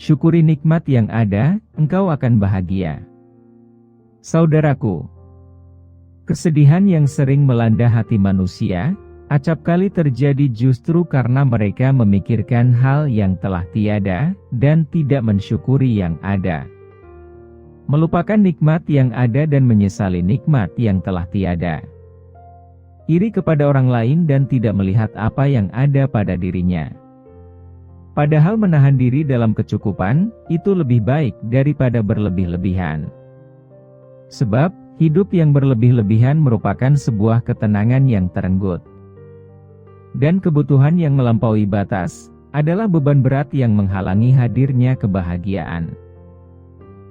Syukuri nikmat yang ada, engkau akan bahagia. Saudaraku, kesedihan yang sering melanda hati manusia, acap kali terjadi justru karena mereka memikirkan hal yang telah tiada, dan tidak mensyukuri yang ada. Melupakan nikmat yang ada dan menyesali nikmat yang telah tiada. Iri kepada orang lain dan tidak melihat apa yang ada pada dirinya. Padahal menahan diri dalam kecukupan, itu lebih baik daripada berlebih-lebihan. Sebab, hidup yang berlebih-lebihan merupakan sebuah ketenangan yang terenggut. Dan kebutuhan yang melampaui batas, adalah beban berat yang menghalangi hadirnya kebahagiaan.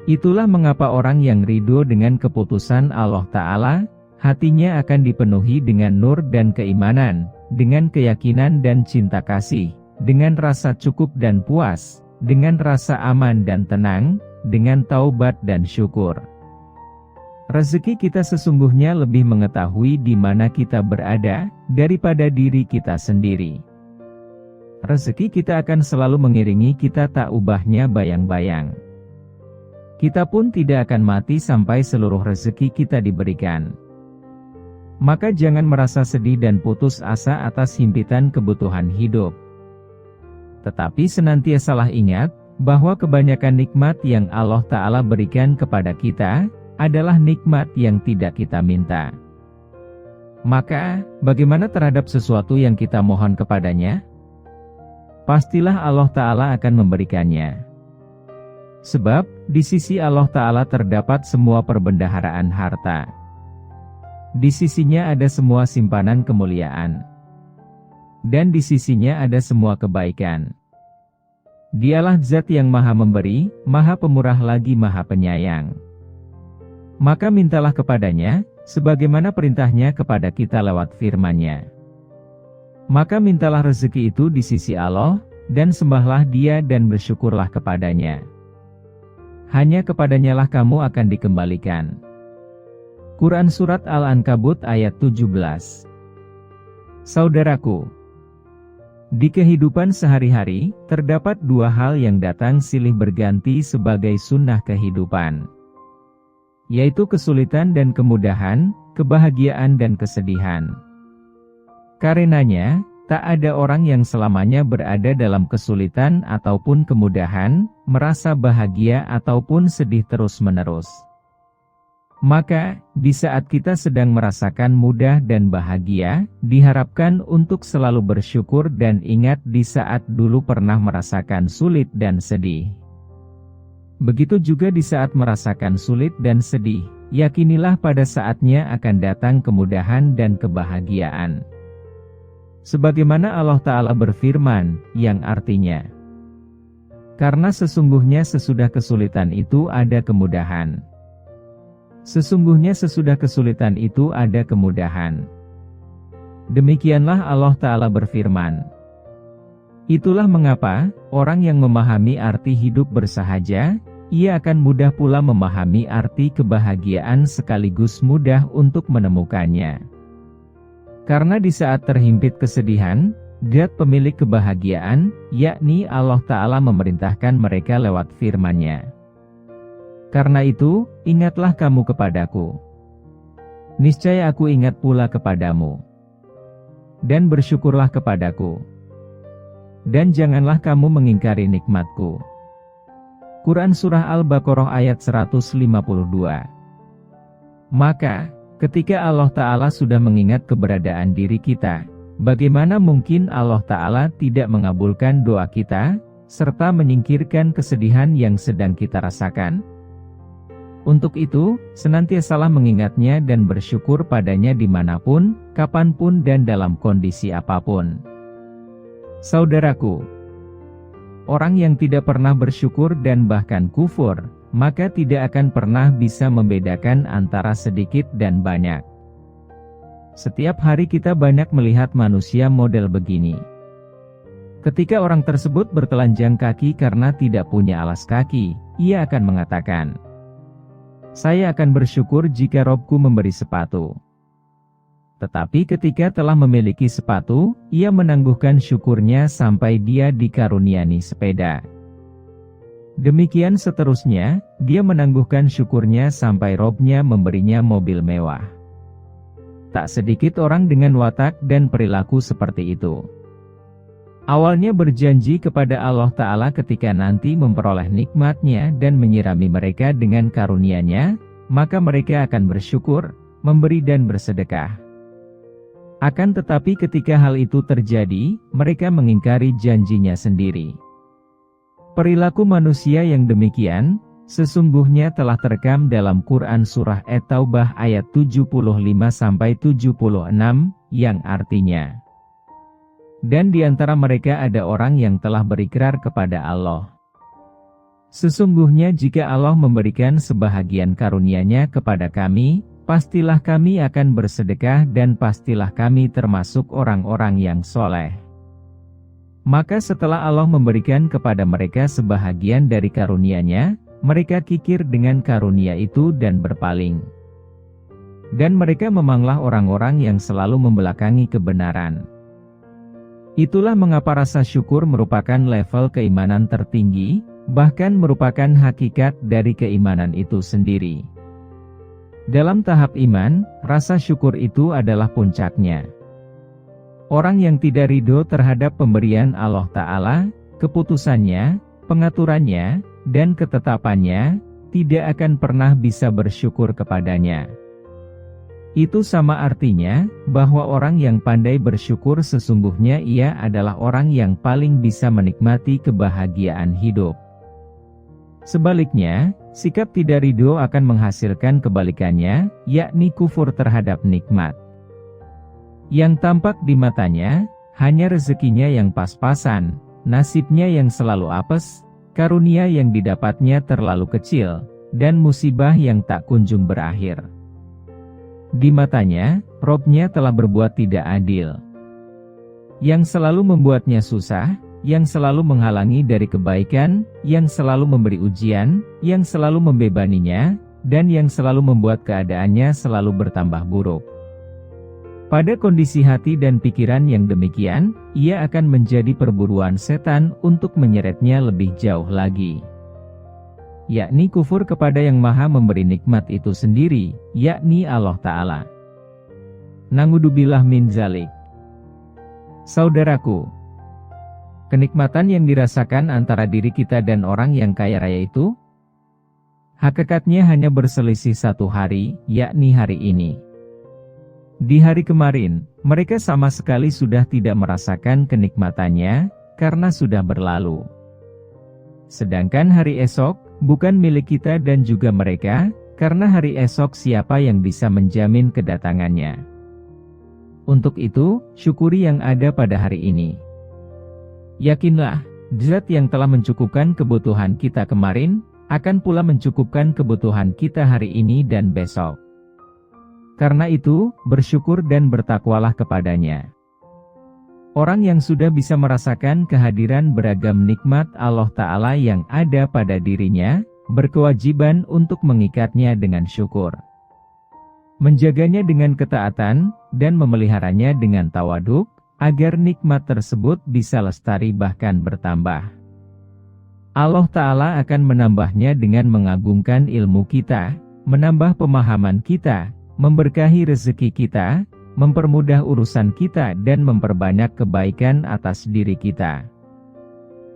Itulah mengapa orang yang ridho dengan keputusan Allah Ta'ala, hatinya akan dipenuhi dengan nur dan keimanan, dengan keyakinan dan cinta kasih, dengan rasa cukup dan puas, dengan rasa aman dan tenang, dengan taubat dan syukur. Rezeki kita sesungguhnya lebih mengetahui di mana kita berada, daripada diri kita sendiri. Rezeki kita akan selalu mengiringi kita tak ubahnya bayang-bayang. Kita pun tidak akan mati sampai seluruh rezeki kita diberikan. Maka jangan merasa sedih dan putus asa atas himpitan kebutuhan hidup. Tetapi senantiasalah ingat, bahwa kebanyakan nikmat yang Allah Ta'ala berikan kepada kita, adalah nikmat yang tidak kita minta. Maka, bagaimana terhadap sesuatu yang kita mohon kepadanya? Pastilah Allah Ta'ala akan memberikannya. Sebab, di sisi Allah Ta'ala terdapat semua perbendaharaan harta. Di sisinya ada semua simpanan kemuliaan. Dan di sisinya ada semua kebaikan. Dialah zat yang maha memberi, maha pemurah lagi maha penyayang. Maka mintalah kepadanya, sebagaimana perintahnya kepada kita lewat firman-Nya. Maka mintalah rezeki itu di sisi Allah, dan sembahlah Dia dan bersyukurlah kepadanya. Hanya kepadanyalah kamu akan dikembalikan. Quran Surat Al-Ankabut ayat 17. Saudaraku, di kehidupan sehari-hari, terdapat dua hal yang datang silih berganti sebagai sunnah kehidupan. Yaitu kesulitan dan kemudahan, kebahagiaan dan kesedihan. Karenanya, tak ada orang yang selamanya berada dalam kesulitan ataupun kemudahan, merasa bahagia ataupun sedih terus-menerus. Maka, di saat kita sedang merasakan mudah dan bahagia, diharapkan untuk selalu bersyukur dan ingat di saat dulu pernah merasakan sulit dan sedih. Begitu juga di saat merasakan sulit dan sedih, yakinilah pada saatnya akan datang kemudahan dan kebahagiaan. Sebagaimana Allah Ta'ala berfirman, yang artinya, karena sesungguhnya sesudah kesulitan itu ada kemudahan. Sesungguhnya sesudah kesulitan itu ada kemudahan. Demikianlah Allah Ta'ala berfirman. Itulah mengapa, orang yang memahami arti hidup bersahaja, ia akan mudah pula memahami arti kebahagiaan sekaligus mudah untuk menemukannya. Karena di saat terhimpit kesedihan, Zat pemilik kebahagiaan, yakni Allah Ta'ala memerintahkan mereka lewat firman-Nya. Karena itu, ingatlah kamu kepadaku. Niscaya aku ingat pula kepadamu. Dan bersyukurlah kepadaku. Dan janganlah kamu mengingkari nikmatku. Quran Surah Al-Baqarah ayat 152. Maka, ketika Allah Ta'ala sudah mengingat keberadaan diri kita, bagaimana mungkin Allah Ta'ala tidak mengabulkan doa kita, serta menyingkirkan kesedihan yang sedang kita rasakan? Untuk itu, senantiasalah mengingatnya dan bersyukur padanya dimanapun, kapanpun dan dalam kondisi apapun. Saudaraku, orang yang tidak pernah bersyukur dan bahkan kufur, maka tidak akan pernah bisa membedakan antara sedikit dan banyak. Setiap hari kita banyak melihat manusia model begini. Ketika orang tersebut bertelanjang kaki karena tidak punya alas kaki, ia akan mengatakan, "Saya akan bersyukur jika Robku memberi sepatu." Tetapi ketika telah memiliki sepatu, ia menangguhkan syukurnya sampai dia dikaruniai sepeda. Demikian seterusnya, dia menangguhkan syukurnya sampai Robnya memberinya mobil mewah. Tak sedikit orang dengan watak dan perilaku seperti itu. Awalnya berjanji kepada Allah Ta'ala ketika nanti memperoleh nikmatnya dan menyirami mereka dengan karunia-Nya, maka mereka akan bersyukur, memberi dan bersedekah. Akan tetapi ketika hal itu terjadi, mereka mengingkari janjinya sendiri. Perilaku manusia yang demikian, sesungguhnya telah terekam dalam Quran Surah At-Taubah ayat 75-76, yang artinya, dan di antara mereka ada orang yang telah berikrar kepada Allah. Sesungguhnya jika Allah memberikan sebahagian karunia-Nya kepada kami, pastilah kami akan bersedekah dan pastilah kami termasuk orang-orang yang soleh. Maka setelah Allah memberikan kepada mereka sebahagian dari karunia-Nya, mereka kikir dengan karunia itu dan berpaling. Dan mereka memanglah orang-orang yang selalu membelakangi kebenaran. Itulah mengapa rasa syukur merupakan level keimanan tertinggi, bahkan merupakan hakikat dari keimanan itu sendiri. Dalam tahap iman, rasa syukur itu adalah puncaknya. Orang yang tidak ridho terhadap pemberian Allah Ta'ala, keputusannya, pengaturannya, dan ketetapannya, tidak akan pernah bisa bersyukur kepadanya. Itu sama artinya, bahwa orang yang pandai bersyukur sesungguhnya ia adalah orang yang paling bisa menikmati kebahagiaan hidup. Sebaliknya, sikap tidak ridho akan menghasilkan kebalikannya, yakni kufur terhadap nikmat. Yang tampak di matanya, hanya rezekinya yang pas-pasan, nasibnya yang selalu apes, karunia yang didapatnya terlalu kecil, dan musibah yang tak kunjung berakhir. Di matanya, Robnya telah berbuat tidak adil. Yang selalu membuatnya susah, yang selalu menghalangi dari kebaikan, yang selalu memberi ujian, yang selalu membebaninya, dan yang selalu membuat keadaannya selalu bertambah buruk. Pada kondisi hati dan pikiran yang demikian, ia akan menjadi perburuan setan untuk menyeretnya lebih jauh lagi. Yakni kufur kepada yang maha memberi nikmat itu sendiri, yakni Allah Ta'ala. Na'udzubillah min zalik. Saudaraku, kenikmatan yang dirasakan antara diri kita dan orang yang kaya raya itu, hakikatnya hanya berselisih satu hari, yakni hari ini. Di hari kemarin, mereka sama sekali sudah tidak merasakan kenikmatannya, karena sudah berlalu. Sedangkan hari esok, bukan milik kita dan juga mereka, karena hari esok siapa yang bisa menjamin kedatangannya. Untuk itu, syukuri yang ada pada hari ini. Yakinlah, Zat yang telah mencukupkan kebutuhan kita kemarin, akan pula mencukupkan kebutuhan kita hari ini dan besok. Karena itu, bersyukur dan bertakwalah kepadanya. Orang yang sudah bisa merasakan kehadiran beragam nikmat Allah Ta'ala yang ada pada dirinya, berkewajiban untuk mengikatnya dengan syukur. Menjaganya dengan ketaatan, dan memeliharanya dengan tawaduk, agar nikmat tersebut bisa lestari bahkan bertambah. Allah Ta'ala akan menambahnya dengan mengagungkan ilmu kita, menambah pemahaman kita, memberkahi rezeki kita, mempermudah urusan kita dan memperbanyak kebaikan atas diri kita.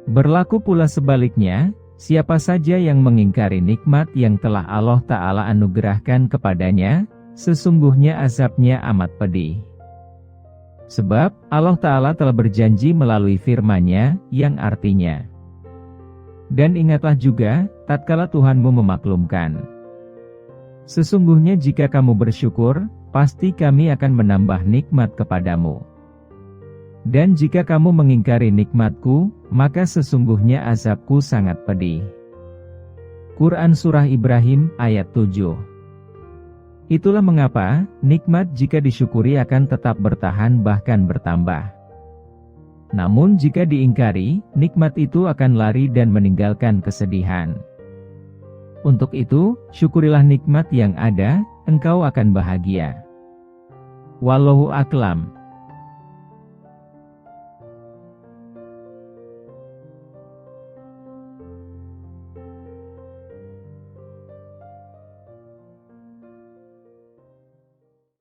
Berlaku pula sebaliknya, siapa saja yang mengingkari nikmat yang telah Allah Ta'ala anugerahkan kepadanya, sesungguhnya azabnya amat pedih. Sebab, Allah Ta'ala telah berjanji melalui firman-Nya, yang artinya, dan ingatlah juga, tatkala Tuhanmu memaklumkan. Sesungguhnya jika kamu bersyukur, pasti kami akan menambah nikmat kepadamu. Dan jika kamu mengingkari nikmatku, maka sesungguhnya azabku sangat pedih. Quran Surah Ibrahim ayat 7. Itulah mengapa, nikmat jika disyukuri akan tetap bertahan bahkan bertambah. Namun jika diingkari, nikmat itu akan lari dan meninggalkan kesedihan. Untuk itu, syukurilah nikmat yang ada, engkau akan bahagia. Wallahu a'lam.